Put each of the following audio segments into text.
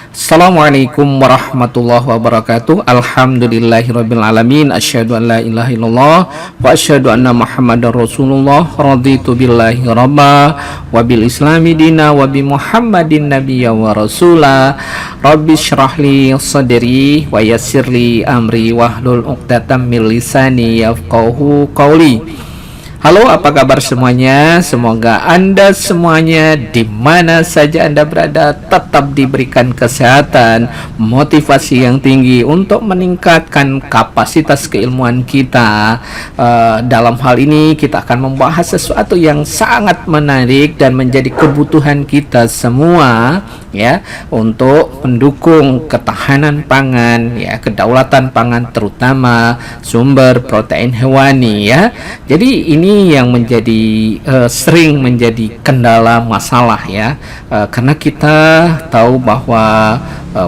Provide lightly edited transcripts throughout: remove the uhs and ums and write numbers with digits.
Assalamualaikum warahmatullahi wabarakatuh. Alhamdulillahirabbil alamin. Asyhadu an la ilaha illallah wa asyhadu anna Muhammadar Rasulullah. Raditu billahi rabba wa bil islami dina wa bi Muhammadin nabiyya wa rasula. Rabbi shrah li sadri wa yassir li amri wahlul 'uqdatam min lisani yafqahu qawli. Halo, apa kabar semuanya? Semoga Anda semuanya di mana saja Anda berada tetap diberikan kesehatan, motivasi yang tinggi untuk meningkatkan kapasitas keilmuan kita. Dalam hal ini kita akan membahas sesuatu yang sangat menarik dan menjadi kebutuhan kita semua, ya, untuk mendukung ketahanan pangan, ya, kedaulatan pangan, terutama sumber protein hewani, ya. Jadi ini yang menjadi sering menjadi kendala masalah, ya, karena kita tahu bahwa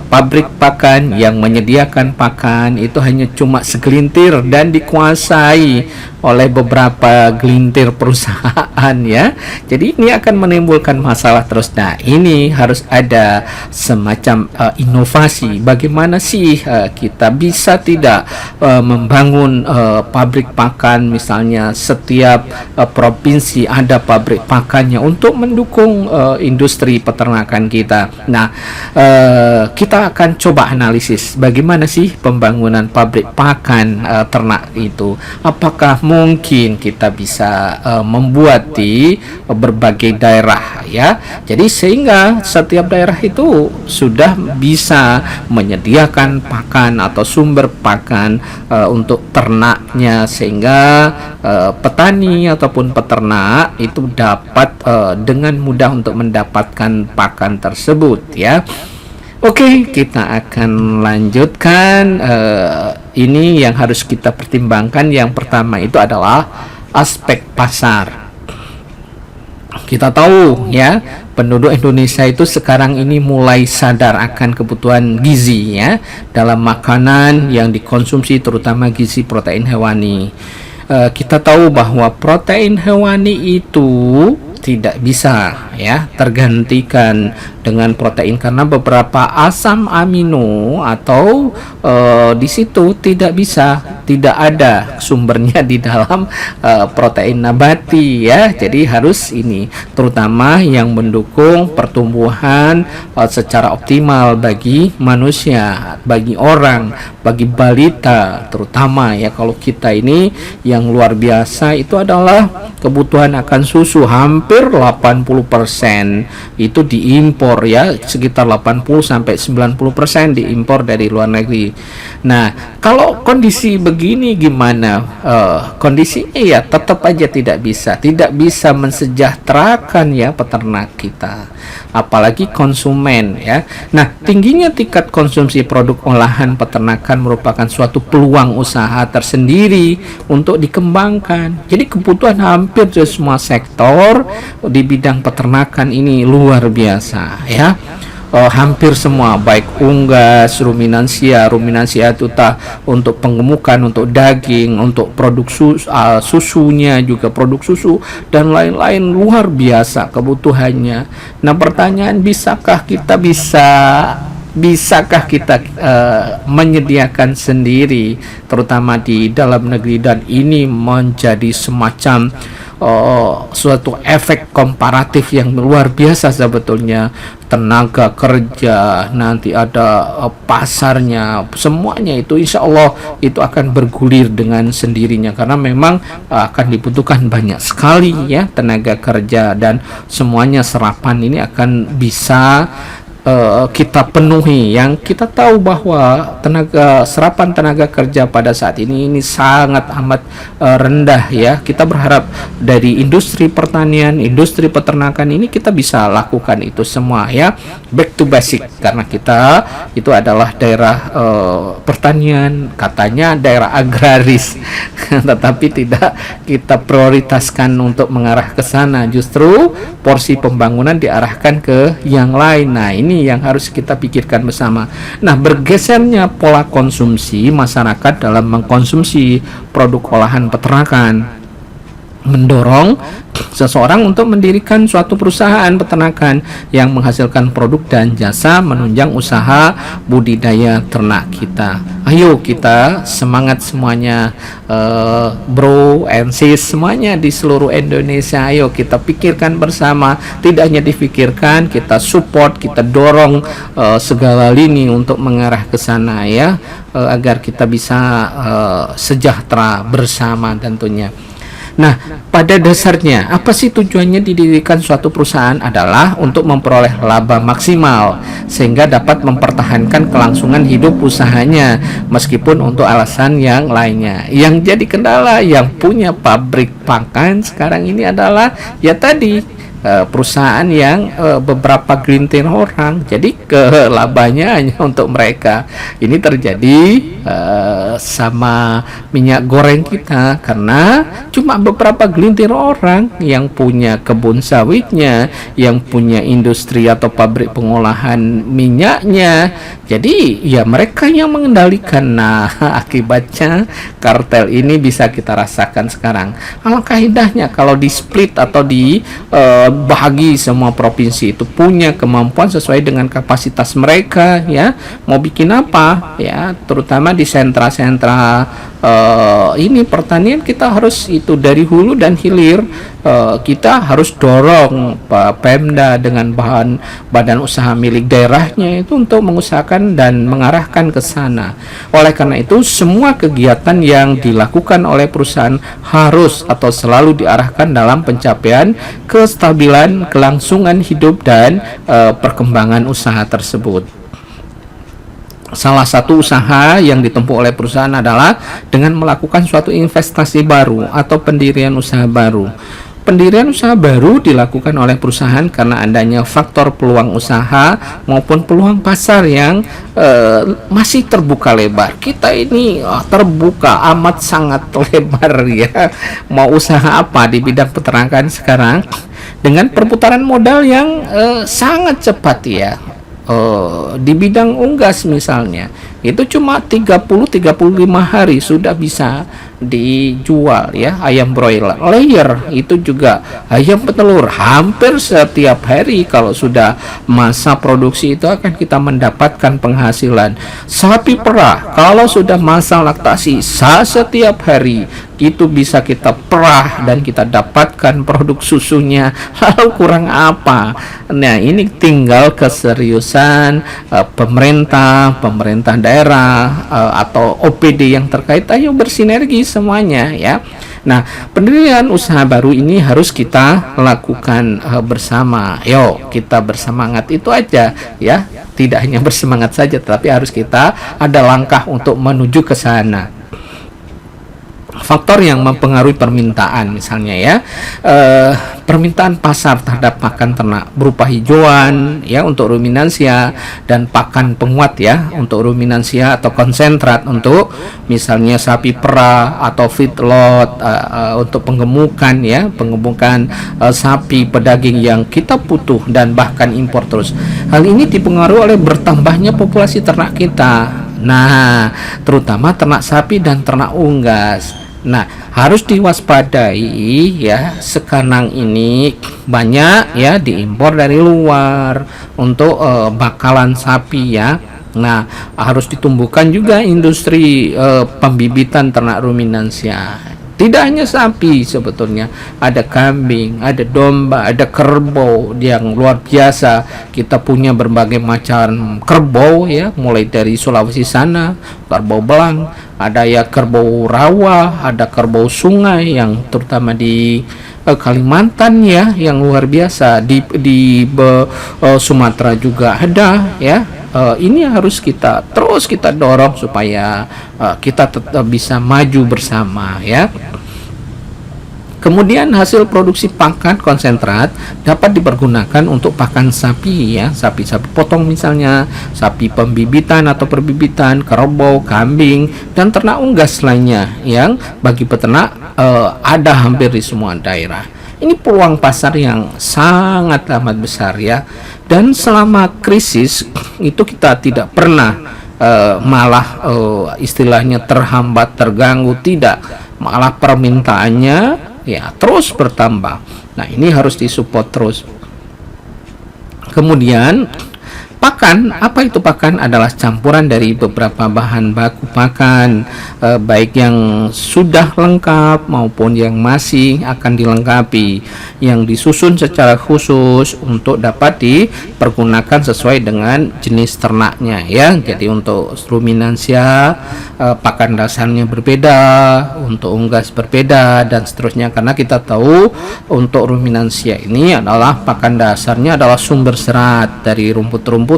pabrik pakan yang menyediakan pakan itu hanya cuma segelintir dan dikuasai oleh beberapa gelintir perusahaan, ya. Jadi ini akan menimbulkan masalah terus. Nah, ini harus ada semacam inovasi. Bagaimana sih kita bisa tidak membangun pabrik pakan, misalnya setiap provinsi ada pabrik pakannya untuk mendukung industri peternakan kita. Nah, kita akan coba analisis bagaimana sih pembangunan pabrik pakan ternak itu. Apakah mungkin kita bisa membuat di berbagai daerah, ya. Jadi sehingga setiap daerah itu sudah bisa menyediakan pakan atau sumber pakan untuk ternaknya, sehingga petani ataupun peternak itu dapat dengan mudah untuk mendapatkan pakan tersebut, ya. Oke, kita akan lanjutkan. Ini yang harus kita pertimbangkan. Yang pertama itu adalah aspek pasar. Kita tahu, ya, penduduk Indonesia itu sekarang ini mulai sadar akan kebutuhan gizi, ya, dalam makanan yang dikonsumsi, terutama gizi protein hewani. Kita tahu bahwa protein hewani itu tidak bisa, ya, tergantikan dengan protein karena beberapa asam amino atau di situ tidak ada sumbernya di dalam protein nabati, ya. Jadi harus ini terutama yang mendukung pertumbuhan secara optimal bagi manusia, bagi orang, bagi balita terutama, ya. Kalau kita ini yang luar biasa itu adalah kebutuhan akan susu. Hampir 80% itu diimpor, ya, sekitar 80-90% diimpor dari luar negeri. Nah, kalau kondisi begini gimana? Kondisinya ya tetap aja tidak bisa mensejahterakan, ya, peternak kita, apalagi konsumen, ya. Nah, tingginya tingkat konsumsi produk olahan peternakan merupakan suatu peluang usaha tersendiri untuk dikembangkan. Jadi kebutuhan hampir di semua sektor di bidang peternakan ini luar biasa, ya. Hampir semua, baik unggas, ruminansia itu untuk penggemukan, untuk daging, untuk produk susunya juga produk susu dan lain-lain, luar biasa kebutuhannya. Nah, pertanyaan, bisakah kita menyediakan sendiri terutama di dalam negeri, dan ini menjadi semacam suatu efek komparatif yang luar biasa sebetulnya. Tenaga kerja, nanti ada pasarnya, semuanya itu insya Allah itu akan bergulir dengan sendirinya karena memang akan dibutuhkan banyak sekali, ya, tenaga kerja, dan semuanya serapan ini akan bisa kita penuhi. Yang kita tahu bahwa serapan tenaga kerja pada saat ini sangat amat rendah, ya. Kita berharap dari industri pertanian, industri peternakan ini kita bisa lakukan itu semua, ya, back to basic, karena kita itu adalah daerah pertanian, katanya daerah agraris tetapi tidak kita prioritaskan untuk mengarah ke sana, justru porsi pembangunan diarahkan ke yang lain. Nah, ini yang harus kita pikirkan bersama. Nah, bergesernya pola konsumsi masyarakat dalam mengkonsumsi produk olahan peternakan mendorong seseorang untuk mendirikan suatu perusahaan peternakan yang menghasilkan produk dan jasa menunjang usaha budidaya ternak kita. Ayo kita semangat semuanya, bro and sis semuanya di seluruh Indonesia. Ayo kita pikirkan bersama, tidak hanya difikirkan, kita support, kita dorong segala lini untuk mengarah ke sana ya, agar kita bisa sejahtera bersama tentunya. Nah, pada dasarnya apa sih tujuannya didirikan suatu perusahaan adalah untuk memperoleh laba maksimal sehingga dapat mempertahankan kelangsungan hidup usahanya meskipun untuk alasan yang lainnya. Yang jadi kendala yang punya pabrik pakan sekarang ini adalah ya tadi perusahaan yang beberapa gelintir orang, jadi labanya hanya untuk mereka. Ini terjadi sama minyak goreng kita karena cuma beberapa gelintir orang yang punya kebun sawitnya, yang punya industri atau pabrik pengolahan minyaknya. Jadi ya mereka yang mengendalikan. Nah, akibatnya kartel ini bisa kita rasakan sekarang. Alangkah indahnya kalau di split atau di bahagi semua provinsi itu punya kemampuan sesuai dengan kapasitas mereka ya, mau bikin apa ya, terutama di sentra-sentra ini pertanian kita harus itu dari hulu dan hilir. Kita harus dorong Pemda dengan badan usaha milik daerahnya itu untuk mengusahakan dan mengarahkan ke sana. Oleh karena itu semua kegiatan yang dilakukan oleh perusahaan harus atau selalu diarahkan dalam pencapaian kestabilan, kelangsungan hidup dan perkembangan usaha tersebut. Salah satu usaha yang ditempuh oleh perusahaan adalah dengan melakukan suatu investasi baru atau pendirian usaha baru. Pendirian usaha baru dilakukan oleh perusahaan karena adanya faktor peluang usaha maupun peluang pasar yang masih terbuka lebar. Kita ini terbuka amat sangat lebar ya. Mau usaha apa di bidang peternakan sekarang dengan perputaran modal yang sangat cepat ya. Di bidang unggas misalnya itu cuma 30-35 hari sudah bisa dijual ya, ayam broiler. Layer itu juga ayam petelur hampir setiap hari. Kalau sudah masa produksi itu akan kita mendapatkan penghasilan. Sapi perah kalau sudah masa laktasi setiap hari itu bisa kita perah dan kita dapatkan produk susunya. Lalu kurang apa? Nah, ini tinggal keseriusan pemerintah daerah atau OPD yang terkait. Ayo bersinergi semuanya ya. Nah, pendirian usaha baru ini harus kita lakukan bersama. Yo, kita bersemangat itu aja ya. Tidak hanya bersemangat saja, tapi harus kita ada langkah untuk menuju ke sana. Faktor yang mempengaruhi permintaan misalnya ya, permintaan pasar terhadap pakan ternak berupa hijauan ya untuk ruminansia dan pakan penguat ya untuk ruminansia atau konsentrat untuk misalnya sapi perah atau feedlot untuk penggemukan ya, penggemukan sapi pedaging yang kita butuh dan bahkan impor terus. Hal ini dipengaruhi oleh bertambahnya populasi ternak kita. Nah, terutama ternak sapi dan ternak unggas. Nah, harus diwaspadai ya, sekarang ini banyak ya diimpor dari luar untuk bakalan sapi ya. Nah, harus ditumbuhkan juga industri pembibitan ternak ruminansia. Tidak hanya sapi sebetulnya, ada kambing, ada domba, ada kerbau yang luar biasa. Kita punya berbagai macam kerbau ya, mulai dari Sulawesi sana, kerbau belang, ada ya kerbau rawa, ada kerbau sungai yang terutama di Kalimantan ya, yang luar biasa. Di Sumatera juga ada ya. Ini harus kita terus kita dorong supaya kita tetap bisa maju bersama ya. Kemudian hasil produksi pakan konsentrat dapat dipergunakan untuk pakan sapi ya, sapi-sapi potong misalnya, sapi pembibitan atau perbibitan, kerbau, kambing, dan ternak unggas lainnya yang bagi peternak ada hampir di semua daerah. Ini peluang pasar yang sangat amat besar ya. Dan selama krisis itu kita tidak pernah istilahnya terhambat, terganggu, tidak. Malah permintaannya ya terus bertambah. Nah, ini harus disupport terus. Kemudian pakan, apa itu pakan? Adalah campuran dari beberapa bahan baku pakan, baik yang sudah lengkap maupun yang masih akan dilengkapi, yang disusun secara khusus untuk dapat dipergunakan sesuai dengan jenis ternaknya ya. Jadi untuk ruminansia pakan dasarnya berbeda, untuk unggas berbeda dan seterusnya, karena kita tahu untuk ruminansia ini adalah pakan dasarnya adalah sumber serat dari rumput-rumput,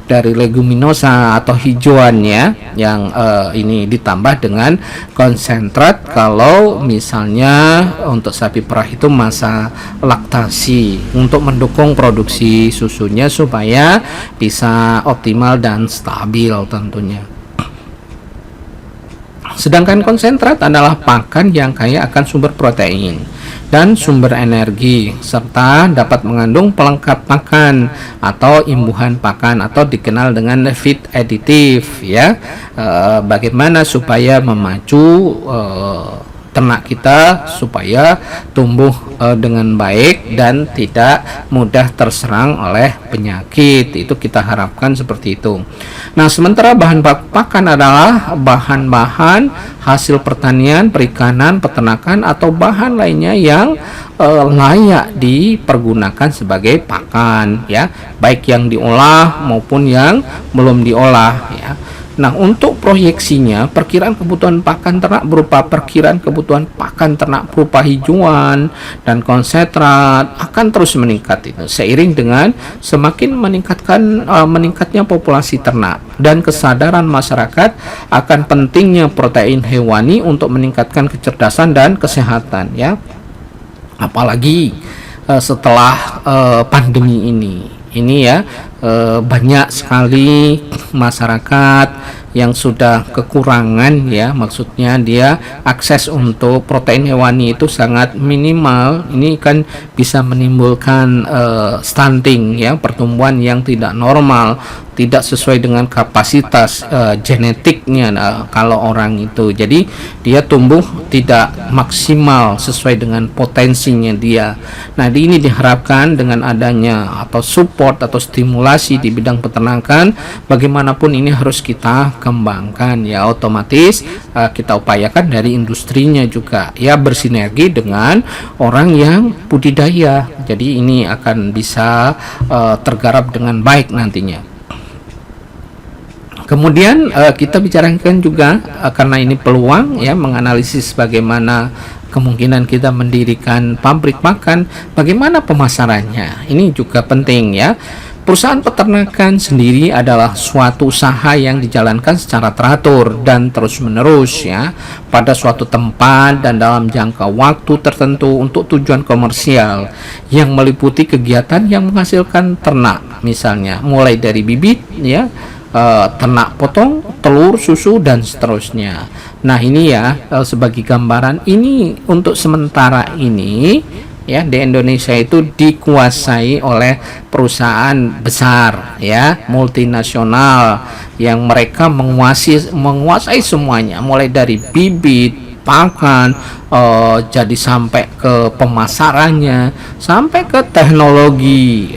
dari leguminosa atau hijauannya yang ini ditambah dengan konsentrat kalau misalnya untuk sapi perah itu masa laktasi, untuk mendukung produksi susunya supaya bisa optimal dan stabil tentunya. Sedangkan konsentrat adalah pakan yang kaya akan sumber protein dan sumber energi, serta dapat mengandung pelengkap pakan atau imbuhan pakan atau dikenal dengan feed additive ya. Bagaimana supaya memacu ternak kita supaya tumbuh dengan baik dan tidak mudah terserang oleh penyakit. Itu kita harapkan seperti itu. Nah, sementara bahan baku pakan adalah bahan-bahan hasil pertanian, perikanan, peternakan atau bahan lainnya yang layak dipergunakan sebagai pakan ya, baik yang diolah maupun yang belum diolah ya. Nah, untuk proyeksinya, perkiraan kebutuhan pakan ternak berupa perkiraan kebutuhan pakan ternak berupa hijauan dan konsentrat akan terus meningkat itu seiring dengan semakin meningkatnya populasi ternak dan kesadaran masyarakat akan pentingnya protein hewani untuk meningkatkan kecerdasan dan kesehatan ya. Apalagi setelah pandemi ini ya, banyak sekali masyarakat yang sudah kekurangan ya, maksudnya dia akses untuk protein hewani itu sangat minimal. Ini kan bisa menimbulkan stunting ya, pertumbuhan yang tidak normal, tidak sesuai dengan kapasitas genetiknya kalau orang itu. Jadi dia tumbuh tidak maksimal sesuai dengan potensinya dia. Nah, ini diharapkan dengan adanya atau support atau stimulasi di bidang peternakan, bagaimanapun ini harus kita kembangkan ya, otomatis kita upayakan dari industrinya juga ya, bersinergi dengan orang yang budidaya. Jadi ini akan bisa tergarap dengan baik nantinya. Kemudian kita bicarakan juga karena ini peluang ya, menganalisis bagaimana kemungkinan kita mendirikan pabrik pakan, bagaimana pemasarannya. Ini juga penting ya. Perusahaan peternakan sendiri adalah suatu usaha yang dijalankan secara teratur dan terus-menerus ya, pada suatu tempat dan dalam jangka waktu tertentu untuk tujuan komersial yang meliputi kegiatan yang menghasilkan ternak, misalnya mulai dari bibit ya, ternak potong, telur, susu dan seterusnya. Nah, ini ya sebagai gambaran ini untuk sementara ini ya, di Indonesia itu dikuasai oleh perusahaan besar ya, multinasional yang mereka menguasai semuanya, mulai dari bibit, pakan, jadi sampai ke pemasarannya, sampai ke teknologi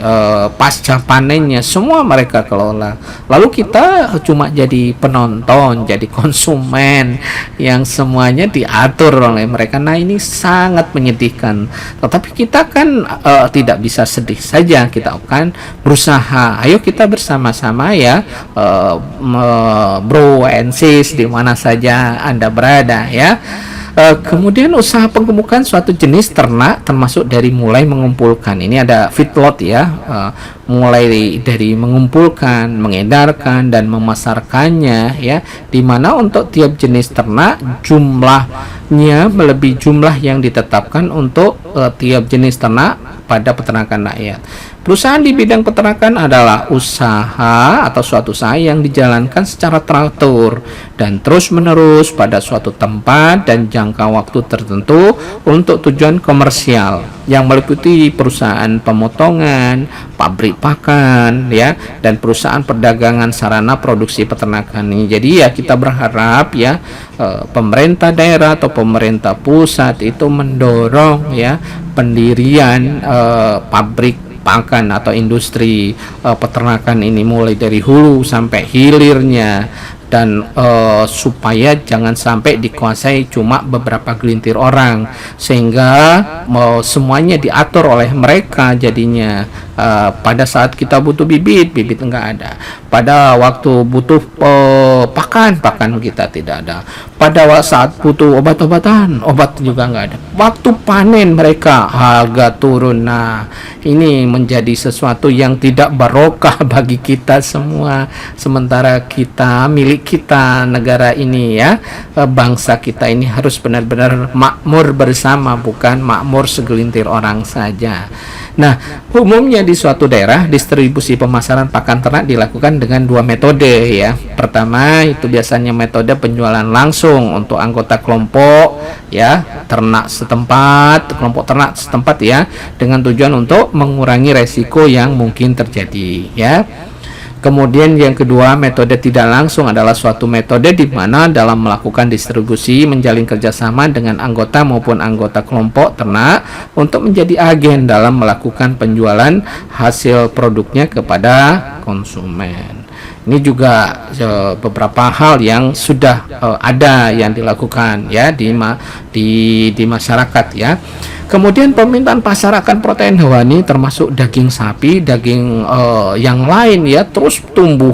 pasca panennya, semua mereka kelola. Lalu kita cuma jadi penonton, jadi konsumen yang semuanya diatur oleh mereka. Nah, ini sangat menyedihkan. Tetapi kita kan tidak bisa sedih saja, kita akan berusaha. Ayo kita bersama-sama ya, bro and sis, di mana saja Anda berada ya. Kemudian usaha penggemukan suatu jenis ternak termasuk dari mulai mengumpulkan, ini ada feedlot ya, mulai dari mengumpulkan, mengedarkan dan memasarkannya ya, dimana untuk tiap jenis ternak jumlahnya melebihi jumlah yang ditetapkan untuk tiap jenis ternak pada peternakan rakyat. perusahaan di bidang peternakan adalah usaha atau suatu usaha yang dijalankan secara teratur dan terus-menerus pada suatu tempat dan jangka waktu tertentu untuk tujuan komersial yang meliputi perusahaan pemotongan, pabrik pakan, ya, dan perusahaan perdagangan sarana produksi peternakan ini. Jadi ya kita berharap ya pemerintah daerah atau pemerintah pusat itu mendorong ya pendirian pabrik pakan atau industri peternakan ini mulai dari hulu sampai hilirnya, dan supaya jangan sampai dikuasai cuma beberapa gelintir orang sehingga semuanya diatur oleh mereka. Jadinya pada saat kita butuh bibit enggak ada, pada waktu butuh pakan kita tidak ada, pada saat butuh obat-obatan obat juga enggak ada, waktu panen mereka harga turun. Nah, ini menjadi sesuatu yang tidak barokah bagi kita semua, sementara kita milik kita, negara ini ya, bangsa kita ini harus benar-benar makmur bersama, bukan makmur segelintir orang saja. Nah, umumnya di suatu daerah distribusi pemasaran pakan ternak dilakukan dengan dua metode ya. Pertama itu biasanya metode penjualan langsung untuk anggota kelompok ya, kelompok ternak setempat ya, dengan tujuan untuk mengurangi resiko yang mungkin terjadi ya. Kemudian yang kedua, metode tidak langsung adalah suatu metode di mana dalam melakukan distribusi menjalin kerjasama dengan anggota maupun anggota kelompok ternak untuk menjadi agen dalam melakukan penjualan hasil produknya kepada konsumen. Ini juga beberapa hal yang sudah ada yang dilakukan ya di masyarakat ya. Kemudian permintaan pasar akan protein hewani termasuk daging sapi, daging yang lain ya terus tumbuh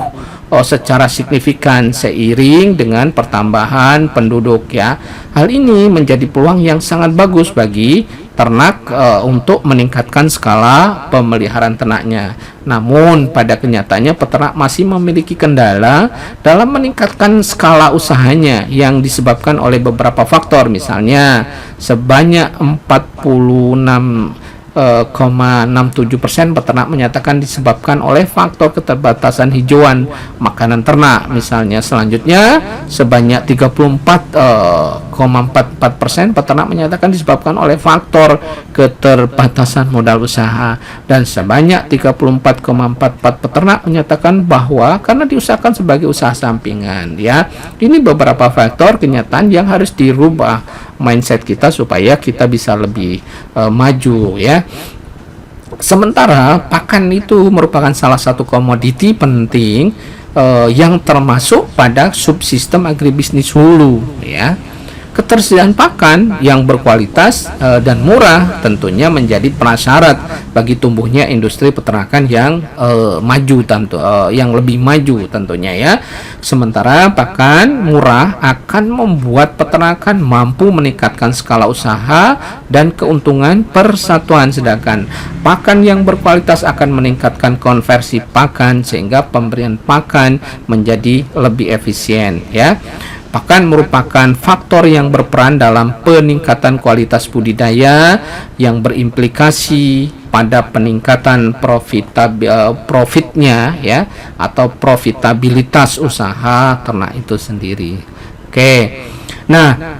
secara signifikan seiring dengan pertambahan penduduk ya. Hal ini menjadi peluang yang sangat bagus bagi ternak untuk meningkatkan skala pemeliharaan ternaknya. Namun pada kenyataannya peternak masih memiliki kendala dalam meningkatkan skala usahanya yang disebabkan oleh beberapa faktor. Misalnya sebanyak 46,67% peternak menyatakan disebabkan oleh faktor keterbatasan hijauan makanan ternak. Misalnya selanjutnya sebanyak 34,44% peternak menyatakan disebabkan oleh faktor keterbatasan modal usaha, dan sebanyak 34,44 peternak menyatakan bahwa karena diusahakan sebagai usaha sampingan ya. Ini beberapa faktor kenyataan yang harus dirubah mindset kita supaya kita bisa lebih maju ya. Sementara pakan itu merupakan salah satu komoditi penting yang termasuk pada subsistem agribisnis hulu ya. Ketersediaan pakan yang berkualitas dan murah tentunya menjadi prasyarat bagi tumbuhnya industri peternakan yang maju yang lebih maju tentunya ya. Sementara pakan murah akan membuat peternakan mampu meningkatkan skala usaha dan keuntungan persatuan, sedangkan pakan yang berkualitas akan meningkatkan konversi pakan sehingga pemberian pakan menjadi lebih efisien ya. Pakan merupakan faktor yang berperan dalam peningkatan kualitas budidaya yang berimplikasi pada peningkatan profitnya ya, atau profitabilitas usaha ternak itu sendiri. Oke. Nah,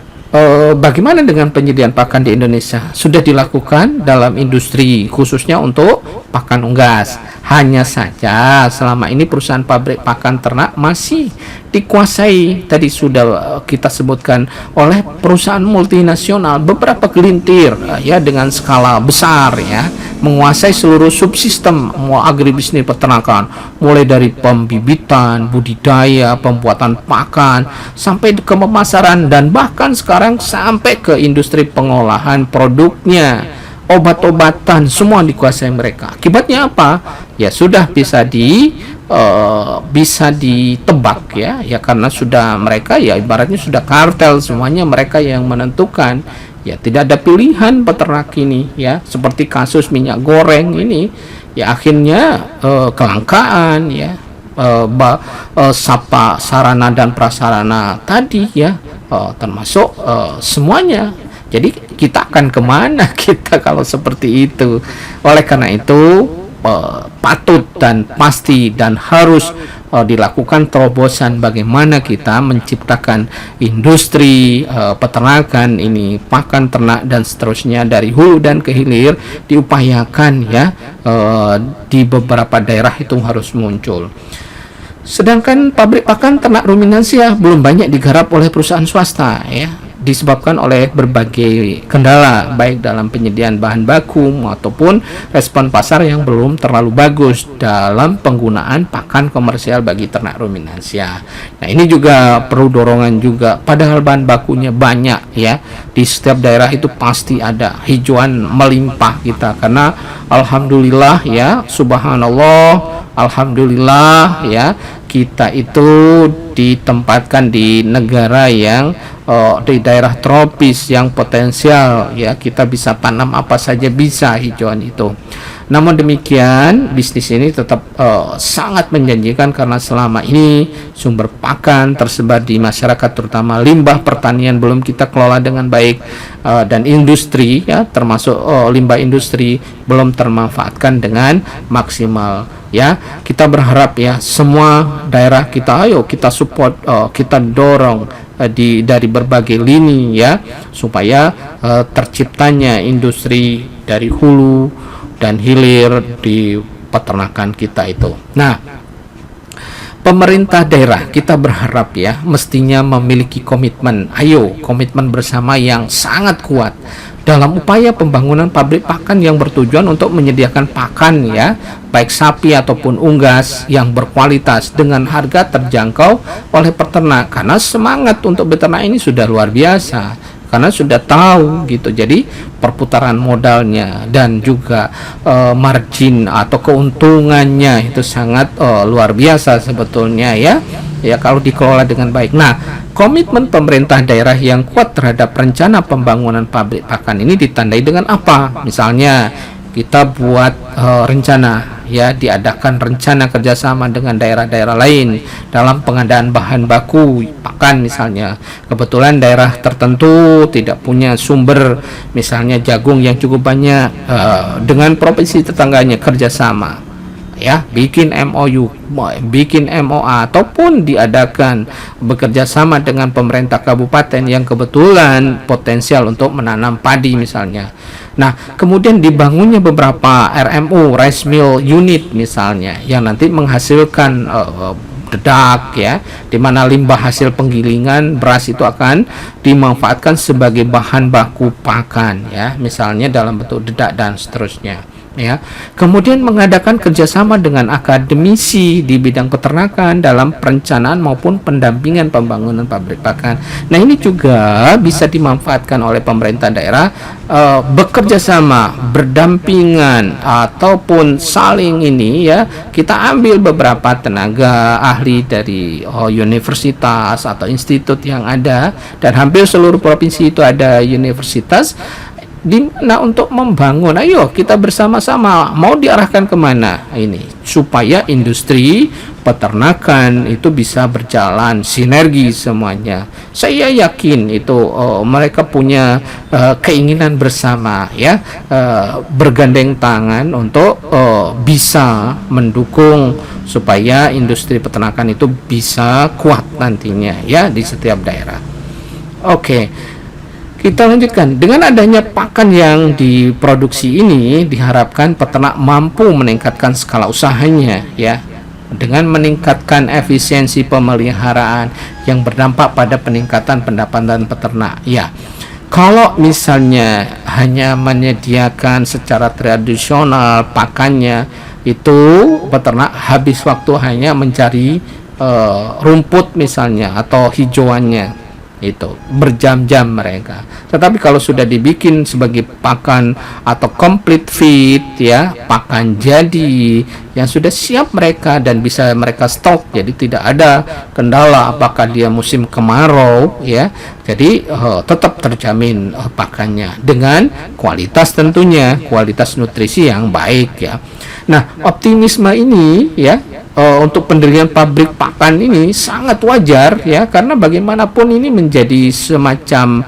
bagaimana dengan penyediaan pakan di Indonesia? Sudah dilakukan dalam industri khususnya untuk pakan unggas. Hanya saja selama ini perusahaan pabrik pakan ternak masih dikuasai, tadi sudah kita sebutkan, oleh perusahaan multinasional, beberapa gelintir ya dengan skala besar ya, menguasai seluruh subsistem agribisnis peternakan, mulai dari pembibitan, budidaya, pembuatan pakan sampai ke pemasaran, dan bahkan sekarang sampai ke industri pengolahan produknya. Obat-obatan semua dikuasai mereka. Akibatnya apa? Ya sudah bisa ditebak ya karena sudah mereka ya ibaratnya sudah kartel, semuanya mereka yang menentukan. Ya tidak ada pilihan peternak ini ya, seperti kasus minyak goreng ini ya, akhirnya kelangkaan ya, sarana dan prasarana tadi ya, termasuk semuanya. Jadi kita akan kemana kita kalau seperti itu? Oleh karena itu patut dan pasti dan harus dilakukan terobosan bagaimana kita menciptakan industri peternakan ini, pakan ternak dan seterusnya dari hulu dan ke hilir diupayakan ya, di beberapa daerah itu harus muncul. Sedangkan pabrik pakan ternak ruminansia belum banyak digarap oleh perusahaan swasta ya, disebabkan oleh berbagai kendala baik dalam penyediaan bahan baku ataupun respon pasar yang belum terlalu bagus dalam penggunaan pakan komersial bagi ternak ruminansia. Nah, ini juga perlu dorongan juga, padahal bahan bakunya banyak ya, di setiap daerah itu pasti ada, hijauan melimpah kita, karena alhamdulillah ya, subhanallah, alhamdulillah ya, kita itu ditempatkan di negara yang di daerah tropis yang potensial ya, kita bisa tanam apa saja bisa hijauan itu. Namun demikian bisnis ini tetap sangat menjanjikan karena selama ini sumber pakan tersebar di masyarakat, terutama limbah pertanian belum kita kelola dengan baik, dan industri ya, termasuk limbah industri belum termanfaatkan dengan maksimal ya. Kita berharap ya semua daerah kita, ayo kita support, kita dorong dari berbagai lini ya, supaya terciptanya industri dari hulu dan hilir di peternakan kita itu. Nah, pemerintah daerah kita berharap ya mestinya memiliki komitmen, komitmen bersama yang sangat kuat dalam upaya pembangunan pabrik pakan yang bertujuan untuk menyediakan pakan ya, baik sapi ataupun unggas yang berkualitas dengan harga terjangkau oleh peternak, karena semangat untuk beternak ini sudah luar biasa, karena sudah tahu gitu. Jadi perputaran modalnya dan juga margin atau keuntungannya itu sangat luar biasa sebetulnya ya kalau dikelola dengan baik. Nah, komitmen pemerintah daerah yang kuat terhadap rencana pembangunan pabrik pakan ini ditandai dengan apa? Misalnya kita buat rencana ya, diadakan rencana kerjasama dengan daerah-daerah lain dalam pengadaan bahan baku pakan misalnya. Kebetulan daerah tertentu tidak punya sumber misalnya jagung yang cukup banyak, dengan provinsi tetangganya kerjasama ya, bikin MOU, bikin MOA, ataupun diadakan bekerja sama dengan pemerintah kabupaten yang kebetulan potensial untuk menanam padi misalnya. Nah, kemudian dibangunnya beberapa RMU, rice mill unit misalnya, yang nanti menghasilkan dedak ya, di mana limbah hasil penggilingan beras itu akan dimanfaatkan sebagai bahan baku pakan ya, misalnya dalam bentuk dedak dan seterusnya ya. Kemudian mengadakan kerjasama dengan akademisi di bidang peternakan dalam perencanaan maupun pendampingan pembangunan pabrik pakan. Nah, ini juga bisa dimanfaatkan oleh pemerintah daerah, bekerja sama, berdampingan ataupun saling ini ya, kita ambil beberapa tenaga ahli dari universitas atau institut yang ada, dan hampir seluruh provinsi itu ada universitas, di mana untuk membangun, ayo kita bersama-sama mau diarahkan kemana ini, supaya industri peternakan itu bisa berjalan sinergi semuanya. Saya yakin itu mereka punya keinginan bersama ya, bergandeng tangan untuk bisa mendukung supaya industri peternakan itu bisa kuat nantinya ya di setiap daerah. Oke. Kita lanjutkan, dengan adanya pakan yang diproduksi ini diharapkan peternak mampu meningkatkan skala usahanya ya, dengan meningkatkan efisiensi pemeliharaan yang berdampak pada peningkatan pendapatan peternak ya. Kalau misalnya hanya menyediakan secara tradisional pakannya, itu peternak habis waktu hanya mencari rumput misalnya atau hijauannya, itu berjam-jam mereka. Tetapi kalau sudah dibikin sebagai pakan atau complete feed ya, pakan jadi yang sudah siap mereka dan bisa mereka stok, jadi tidak ada kendala apakah dia musim kemarau ya, jadi tetap terjamin pakannya dengan kualitas, tentunya kualitas nutrisi yang baik ya. Nah, optimisme ini ya, untuk pendirian pabrik pakan ini sangat wajar ya, karena bagaimanapun ini menjadi semacam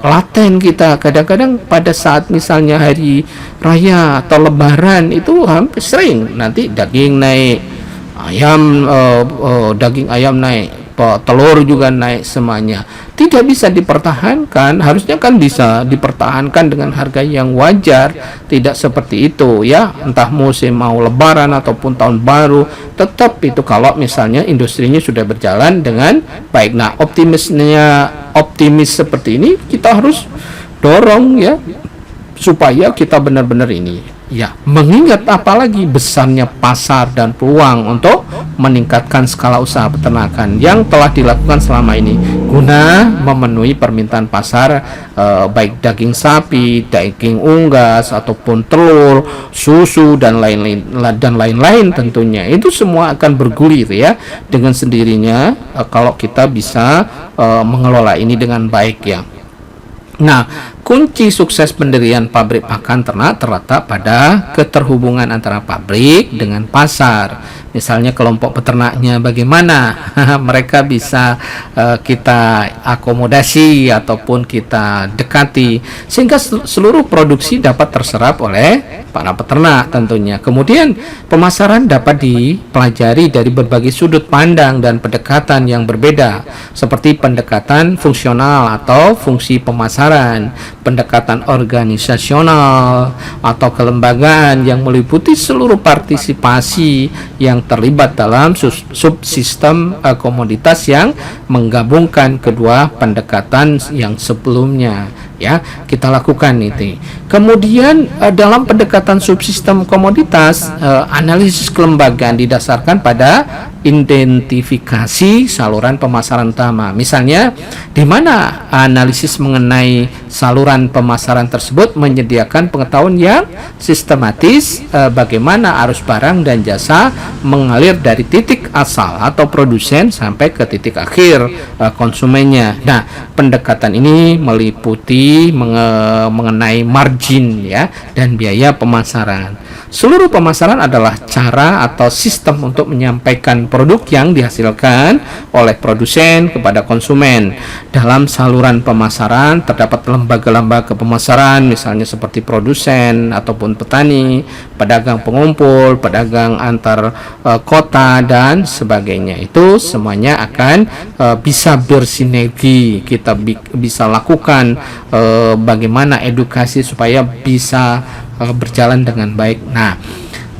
laten kita. Kadang-kadang pada saat misalnya hari raya atau lebaran itu hampir sering nanti daging naik, daging ayam naik, telur juga naik, semuanya tidak bisa dipertahankan. Harusnya kan bisa dipertahankan dengan harga yang wajar, tidak seperti itu ya, entah musim mau lebaran ataupun tahun baru, tetap itu kalau misalnya industrinya sudah berjalan dengan baik. Nah, optimis seperti ini kita harus dorong ya, supaya kita benar-benar ini ya, mengingat apalagi besarnya pasar dan peluang untuk meningkatkan skala usaha peternakan yang telah dilakukan selama ini guna memenuhi permintaan pasar, baik daging sapi, daging unggas ataupun telur, susu dan lain-lain tentunya. Itu semua akan bergulir ya dengan sendirinya kalau kita bisa mengelola ini dengan baik ya. Nah, kunci sukses pendirian pabrik pakan ternak terletak pada keterhubungan antara pabrik dengan pasar. Misalnya kelompok peternaknya bagaimana mereka bisa kita akomodasi ataupun kita dekati sehingga seluruh produksi dapat terserap oleh para peternak tentunya. Kemudian pemasaran dapat dipelajari dari berbagai sudut pandang dan pendekatan yang berbeda, seperti pendekatan fungsional atau fungsi pemasaran, pendekatan organisasional atau kelembagaan yang meliputi seluruh partisipasi yang terlibat dalam subsistem komoditas yang menggabungkan kedua pendekatan yang sebelumnya ya kita lakukan itu. Kemudian dalam pendekatan subsistem komoditas, analisis kelembagaan didasarkan pada identifikasi saluran pemasaran utama. Misalnya di mana analisis mengenai saluran pemasaran tersebut menyediakan pengetahuan yang sistematis bagaimana arus barang dan jasa mengalir dari titik asal atau produsen sampai ke titik akhir konsumennya. Nah, pendekatan ini meliputi mengenai margin ya dan biaya pemasaran. Seluruh pemasaran adalah cara atau sistem untuk menyampaikan produk yang dihasilkan oleh produsen kepada konsumen. Dalam saluran pemasaran terdapat lembaga-lembaga pemasaran, misalnya seperti produsen ataupun petani, pedagang pengumpul, pedagang antar kota dan sebagainya. Itu semuanya akan bisa bersinergi. Kita bisa lakukan bagaimana edukasi supaya bisa berjalan dengan baik. Nah,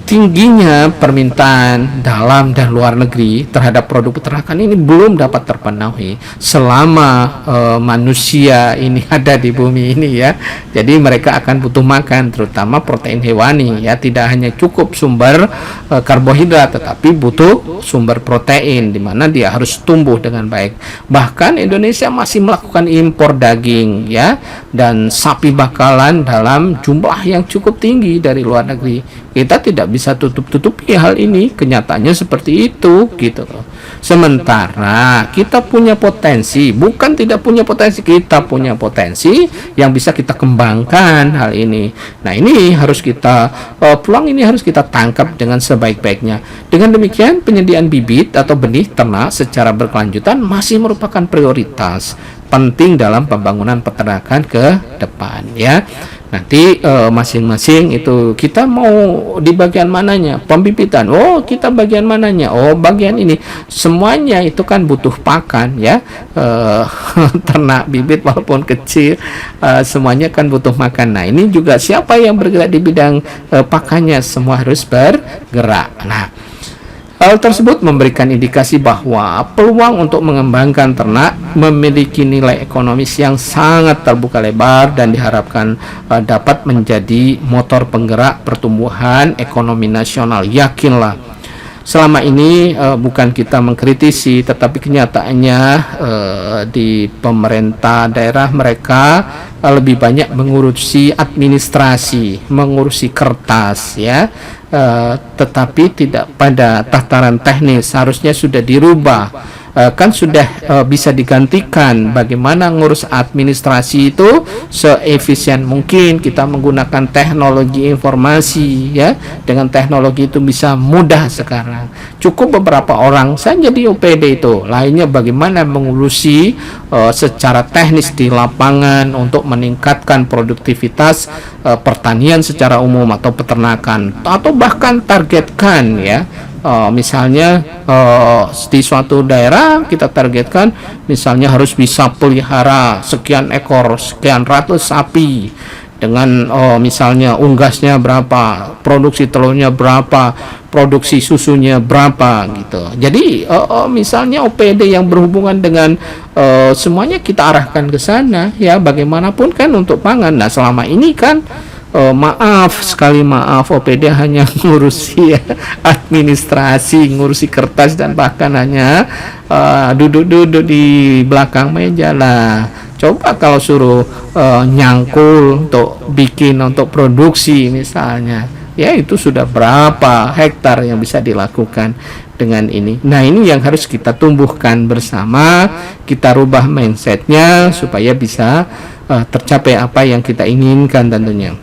tingginya permintaan dalam dan luar negeri terhadap produk peternakan ini belum dapat terpenuhi selama manusia ini ada di bumi ini ya. Jadi mereka akan butuh makan, terutama protein hewani ya. Tidak hanya cukup sumber karbohidrat, tetapi butuh sumber protein di mana dia harus tumbuh dengan baik. Bahkan Indonesia masih melakukan impor daging ya dan sapi bakalan dalam jumlah yang cukup tinggi dari luar negeri. Kita tidak bisa tutup-tutupi hal ini, kenyataannya seperti itu gitu loh. Sementara kita punya potensi, bukan tidak punya potensi, kita punya potensi yang bisa kita kembangkan hal ini. Nah, ini harus kita peluang ini harus kita tangkap dengan sebaik-baiknya. Dengan demikian, penyediaan bibit atau benih ternak secara berkelanjutan masih merupakan prioritas penting dalam pembangunan peternakan ke depan ya. Nanti masing-masing itu kita mau di bagian mananya, pembibitan, oh kita bagian mananya, oh bagian ini, semuanya itu kan butuh pakan ya. Ternak bibit walaupun kecil semuanya kan butuh makan. Nah, ini juga siapa yang bergerak di bidang pakannya, semua harus bergerak. Nah, hal tersebut memberikan indikasi bahwa peluang untuk mengembangkan ternak memiliki nilai ekonomis yang sangat terbuka lebar dan diharapkan dapat menjadi motor penggerak pertumbuhan ekonomi nasional. Yakinlah, selama ini bukan kita mengkritisi, tetapi kenyataannya di pemerintah daerah mereka lebih banyak mengurusi administrasi, mengurusi kertas ya. Tetapi tidak pada tataran teknis. Harusnya sudah dirubah kan sudah bisa digantikan. Bagaimana ngurus administrasi itu seefisien mungkin, kita menggunakan teknologi informasi ya. Dengan teknologi itu bisa mudah sekarang. Cukup beberapa orang saja di UPD itu. Lainnya bagaimana mengurusi secara teknis di lapangan untuk meningkatkan produktivitas pertanian secara umum atau peternakan, atau bahkan targetkan ya. Misalnya di suatu daerah kita targetkan misalnya harus bisa pelihara sekian ekor, sekian ratus sapi dengan misalnya unggasnya berapa, produksi telurnya berapa, produksi susunya berapa gitu. Jadi misalnya OPD yang berhubungan dengan semuanya kita arahkan ke sana ya, bagaimanapun kan untuk pangan. Nah selama ini kan maaf OPD hanya ngurusi administrasi, ngurusi kertas, dan bahkan hanya duduk-duduk di belakang meja lah. Coba kalau suruh nyangkul untuk bikin, untuk produksi misalnya, ya itu sudah berapa hektar yang bisa dilakukan dengan ini. Nah ini yang harus kita tumbuhkan bersama, kita rubah mindsetnya supaya bisa tercapai apa yang kita inginkan tentunya.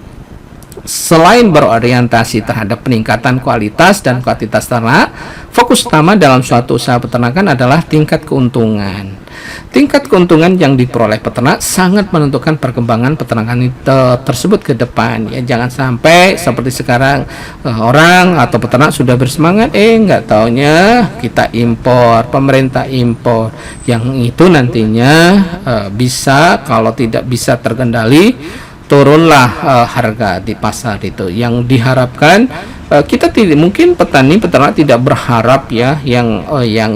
Selain berorientasi terhadap peningkatan kualitas dan kuantitas ternak, fokus utama dalam suatu usaha peternakan adalah tingkat keuntungan. Tingkat keuntungan yang diperoleh peternak sangat menentukan perkembangan peternakan tersebut ke depan. Ya, jangan sampai seperti sekarang orang atau peternak sudah bersemangat, nggak taunya kita impor, pemerintah impor. Yang itu nantinya bisa, kalau tidak bisa terkendali, turunlah harga di pasar itu. Yang diharapkan kita tidak mungkin, peternak tidak berharap ya yang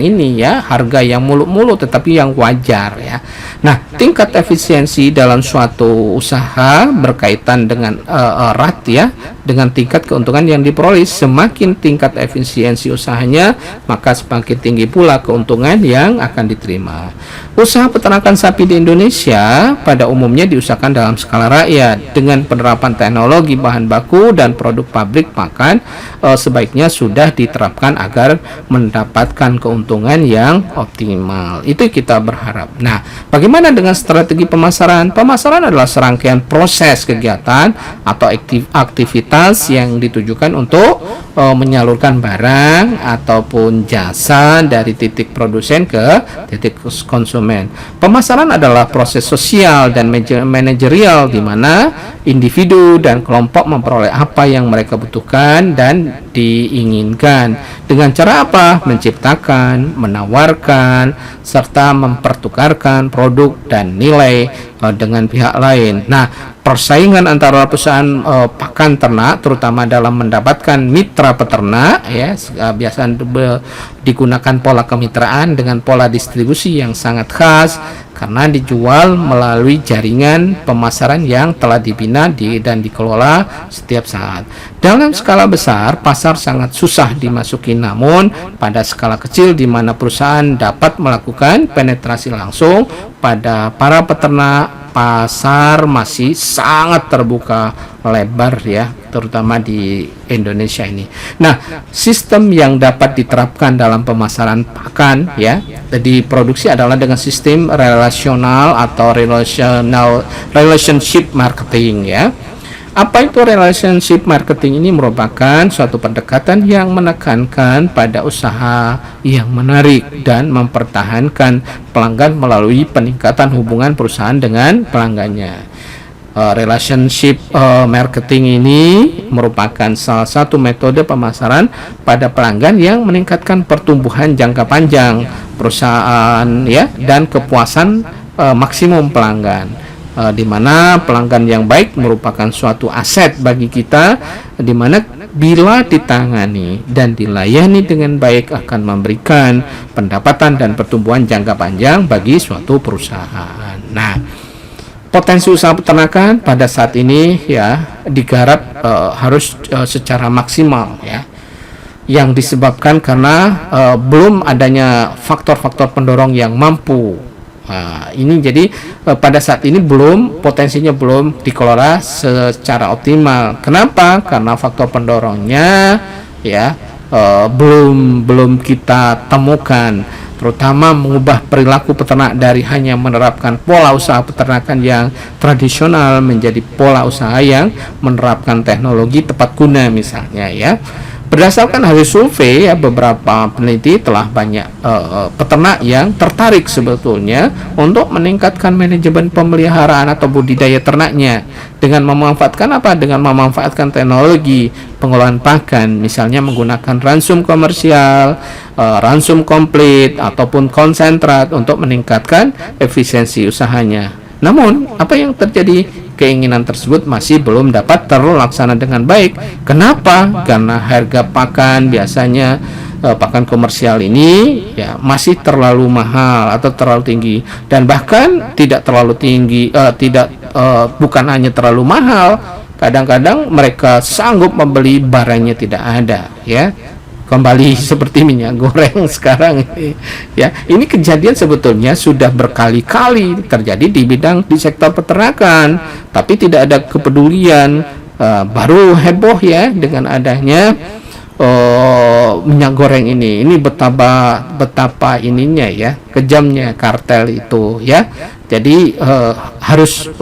ini ya harga yang muluk-muluk, tetapi yang wajar ya. Nah, tingkat efisiensi dalam suatu usaha berkaitan dengan erat ya dengan tingkat keuntungan yang diperoleh. Semakin tingkat efisiensi usahanya, maka semakin tinggi pula keuntungan yang akan diterima. Usaha peternakan sapi di Indonesia pada umumnya diusahakan dalam skala rakyat dengan penerapan teknologi bahan baku dan produk pabrik pakan sebaiknya sudah diterapkan agar mendapatkan keuntungan yang optimal. Itu kita berharap. Nah, bagaimana dengan strategi pemasaran? Pemasaran adalah serangkaian proses kegiatan atau aktivitas yang ditujukan untuk menyalurkan barang ataupun jasa dari titik produsen ke titik konsumen. Pemasaran adalah proses sosial dan manajerial di mana individu dan kelompok memperoleh apa yang mereka butuhkan dan diinginkan. Dengan cara apa? Menciptakan, menawarkan, serta mempertukarkan produk dan nilai dengan pihak lain. Nah, persaingan antara perusahaan pakan ternak, terutama dalam mendapatkan mitra peternak, ya biasa digunakan pola kemitraan dengan pola distribusi yang sangat khas karena dijual melalui jaringan pemasaran yang telah dibina dan dikelola setiap saat. Dalam skala besar, pasar sangat susah dimasuki, namun pada skala kecil di mana perusahaan dapat melakukan penetrasi langsung pada para peternak, pasar masih sangat terbuka lebar ya, terutama di Indonesia ini. Nah, sistem yang dapat diterapkan dalam pemasaran pakan ya di produksi adalah dengan sistem relasional atau relationship marketing ya. Apa itu relationship marketing? Ini merupakan suatu pendekatan yang menekankan pada usaha yang menarik dan mempertahankan pelanggan melalui peningkatan hubungan perusahaan dengan pelanggannya. Relationship marketing ini merupakan salah satu metode pemasaran pada pelanggan yang meningkatkan pertumbuhan jangka panjang perusahaan ya dan kepuasan maksimum pelanggan. Di mana pelanggan yang baik merupakan suatu aset bagi kita, di mana bila ditangani dan dilayani dengan baik akan memberikan pendapatan dan pertumbuhan jangka panjang bagi suatu perusahaan. Nah, potensi usaha peternakan pada saat ini ya digarap harus secara maksimal ya, yang disebabkan karena belum adanya faktor-faktor pendorong yang mampu. Nah, ini jadi pada saat ini potensinya belum dikelola secara optimal. Kenapa? Karena faktor pendorongnya ya belum kita temukan. terutama mengubah perilaku peternak dari hanya menerapkan pola usaha peternakan yang tradisional menjadi pola usaha yang menerapkan teknologi tepat guna misalnya ya. Berdasarkan hasil survei ya, beberapa peneliti telah banyak peternak yang tertarik sebetulnya untuk meningkatkan manajemen pemeliharaan atau budidaya ternaknya dengan memanfaatkan apa? Dengan memanfaatkan teknologi pengolahan pakan, misalnya menggunakan ransum komersial, ransum komplit ataupun konsentrat untuk meningkatkan efisiensi usahanya. Namun, apa yang terjadi? Keinginan tersebut masih belum dapat terlaksana dengan baik. Kenapa? Karena harga pakan biasanya pakan komersial ini ya masih terlalu mahal atau terlalu tinggi, dan bahkan tidak terlalu tinggi, bukan hanya terlalu mahal, kadang-kadang mereka sanggup membeli barangnya tidak ada ya. Kembali seperti minyak goreng sekarang ini ya, ini kejadian sebetulnya sudah berkali-kali terjadi di sektor peternakan, tapi tidak ada kepedulian. Baru heboh ya dengan adanya minyak goreng ini betapa ininya ya, kejamnya kartel itu ya. Jadi harus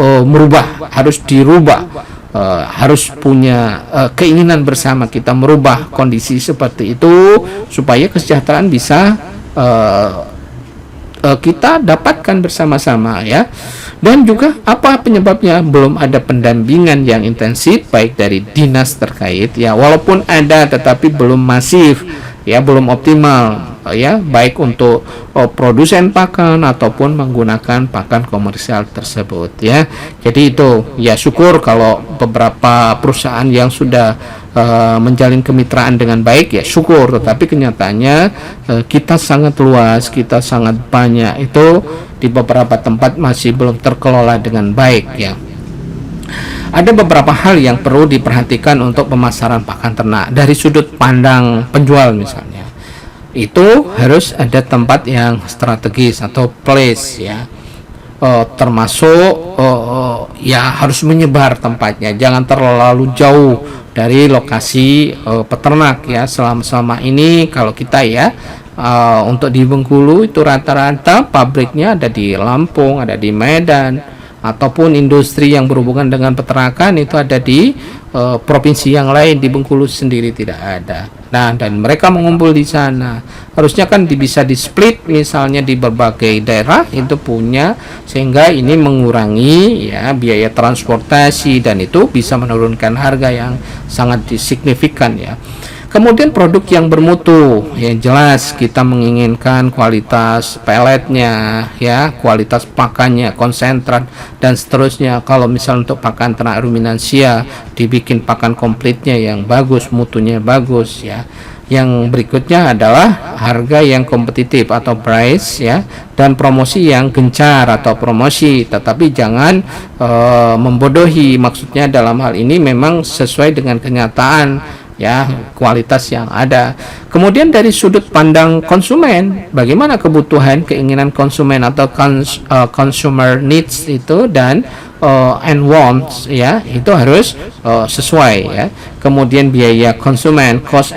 dirubah. Harus punya keinginan bersama kita merubah kondisi seperti itu supaya kesejahteraan bisa kita dapatkan bersama-sama ya. Dan juga apa penyebabnya? Belum ada pendampingan yang intensif baik dari dinas terkait ya, walaupun ada tetapi belum masif ya, belum optimal ya, baik untuk produsen pakan ataupun menggunakan pakan komersial tersebut ya. Jadi itu ya, syukur kalau beberapa perusahaan yang sudah menjalin kemitraan dengan baik ya, syukur, tetapi kenyataannya kita sangat luas, kita sangat banyak, itu di beberapa tempat masih belum terkelola dengan baik ya. Ada beberapa hal yang perlu diperhatikan untuk pemasaran pakan ternak dari sudut pandang penjual misalnya. Itu harus ada tempat yang strategis atau place ya, termasuk ya harus menyebar tempatnya, jangan terlalu jauh dari lokasi peternak ya. Selama ini kalau kita ya untuk di Bengkulu itu rata-rata pabriknya ada di Lampung, ada di Medan, ataupun industri yang berhubungan dengan peternakan itu ada di provinsi yang lain. Di Bengkulu sendiri tidak ada. Nah, dan mereka mengumpul di sana. Harusnya kan bisa di split misalnya di berbagai daerah itu punya, sehingga ini mengurangi ya biaya transportasi dan itu bisa menurunkan harga yang sangat signifikan ya. Kemudian produk yang bermutu, yang jelas kita menginginkan kualitas peletnya, ya, kualitas pakannya, konsentrat dan seterusnya. Kalau misal untuk pakan ternak ruminansia, dibikin pakan komplitnya yang bagus, mutunya bagus, ya. Yang berikutnya adalah harga yang kompetitif atau price, ya, dan promosi yang gencar atau promosi, tetapi jangan membodohi. Maksudnya dalam hal ini memang sesuai dengan kenyataan, ya, kualitas yang ada. Kemudian dari sudut pandang konsumen, bagaimana kebutuhan, keinginan konsumen atau consumer needs itu dan and wants, ya, itu harus sesuai, ya. Kemudian biaya konsumen, cost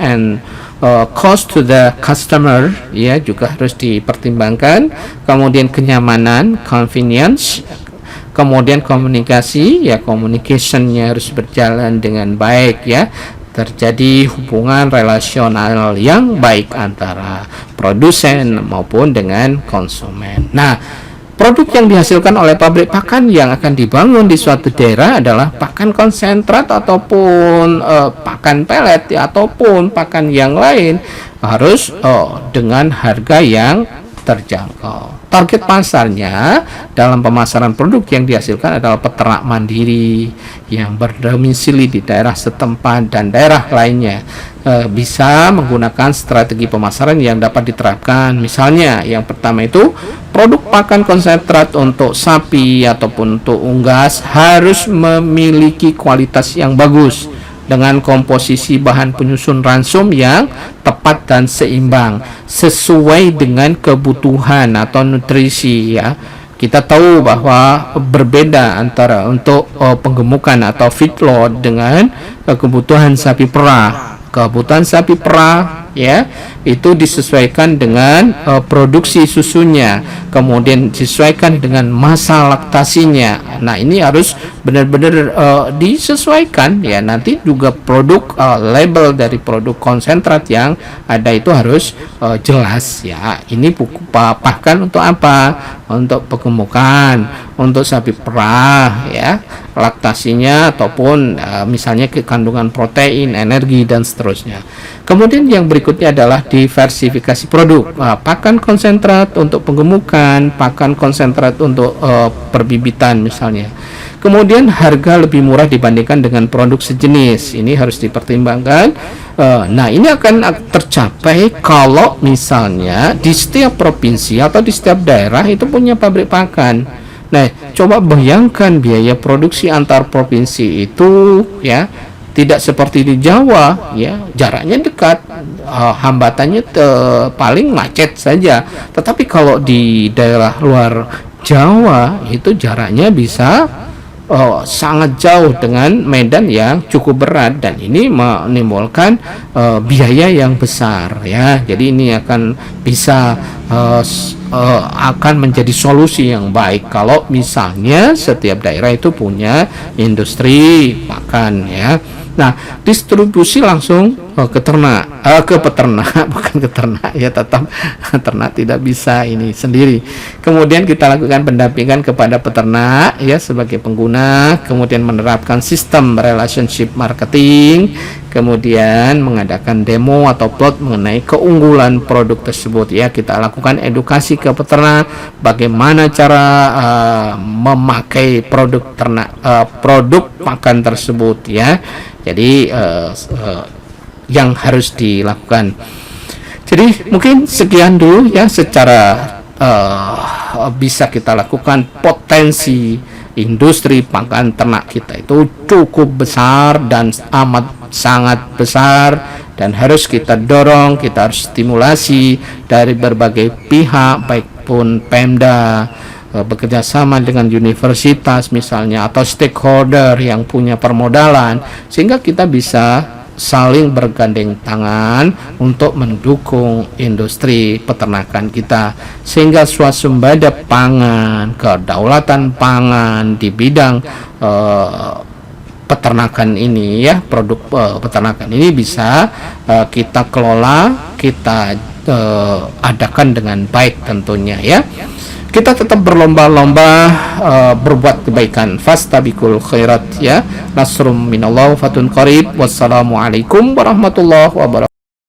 to the customer, ya, juga harus dipertimbangkan. Kemudian kenyamanan, convenience. Kemudian komunikasi, ya, communicationnya harus berjalan dengan baik, ya, terjadi hubungan relasional yang baik antara produsen maupun dengan konsumen. Nah, produk yang dihasilkan oleh pabrik pakan yang akan dibangun di suatu daerah adalah pakan konsentrat ataupun pakan pelet, ya, ataupun pakan yang lain, harus dengan harga yang terjangkau. Target pasarnya dalam pemasaran produk yang dihasilkan adalah peternak mandiri yang berdomisili di daerah setempat dan daerah lainnya. Bisa menggunakan strategi pemasaran yang dapat diterapkan. Misalnya, yang pertama itu produk pakan konsentrat untuk sapi ataupun untuk unggas harus memiliki kualitas yang bagus dengan komposisi bahan penyusun ransum yang tepat dan seimbang sesuai dengan kebutuhan atau nutrisi, ya. Kita tahu bahwa berbeda antara untuk penggemukan atau feedlot dengan kebutuhan sapi perah. Kebutuhan sapi perah ya, itu disesuaikan dengan produksi susunya, kemudian disesuaikan dengan masa laktasinya. Nah, ini harus benar-benar disesuaikan ya. Nanti juga produk label dari produk konsentrat yang ada itu harus jelas ya. Ini bahkan untuk apa? Untuk penggemukan, untuk sapi perah ya, laktasinya ataupun misalnya kandungan protein, energi dan seterusnya. Kemudian yang berikutnya adalah diversifikasi produk, pakan konsentrat untuk penggemukan, pakan konsentrat untuk perbibitan misalnya. Kemudian harga lebih murah dibandingkan dengan produk sejenis, ini harus dipertimbangkan. Nah, ini akan tercapai kalau misalnya di setiap provinsi atau di setiap daerah itu punya pabrik pakan. Nah, coba bayangkan biaya produksi antar provinsi itu ya, tidak seperti di Jawa ya, jaraknya dekat, hambatannya paling macet saja. Tetapi kalau di daerah luar Jawa itu jaraknya bisa sangat jauh dengan medan yang cukup berat, dan ini menimbulkan biaya yang besar ya. Jadi ini akan bisa akan menjadi solusi yang baik kalau misalnya setiap daerah itu punya industri pakan ya. Nah, distribusi langsung ke ternak, ke peternak, bukan ke ternak ya, tetap ternak tidak bisa ini sendiri. Kemudian kita lakukan pendampingan kepada peternak ya sebagai pengguna, kemudian menerapkan sistem relationship marketing, kemudian mengadakan demo atau plot mengenai keunggulan produk tersebut ya. Kita lakukan edukasi ke peternak bagaimana cara memakai produk ternak, produk pakan tersebut ya. Jadi yang harus dilakukan. Jadi mungkin sekian dulu ya secara bisa kita lakukan. Potensi industri pakan ternak kita itu cukup besar dan amat sangat besar, dan harus kita dorong, kita harus stimulasi dari berbagai pihak, baik pun Pemda bekerja sama dengan universitas misalnya, atau stakeholder yang punya permodalan, sehingga kita bisa saling bergandeng tangan untuk mendukung industri peternakan kita, sehingga swasembada pangan, kedaulatan pangan di bidang peternakan ini ya, produk peternakan ini bisa kita kelola, kita adakan dengan baik tentunya ya. Kita tetap berlomba-lomba berbuat kebaikan. Fastabiqul khairat ya. Nasrum minallah fatun qarib. Wassalamualaikum warahmatullahi wabarakatuh.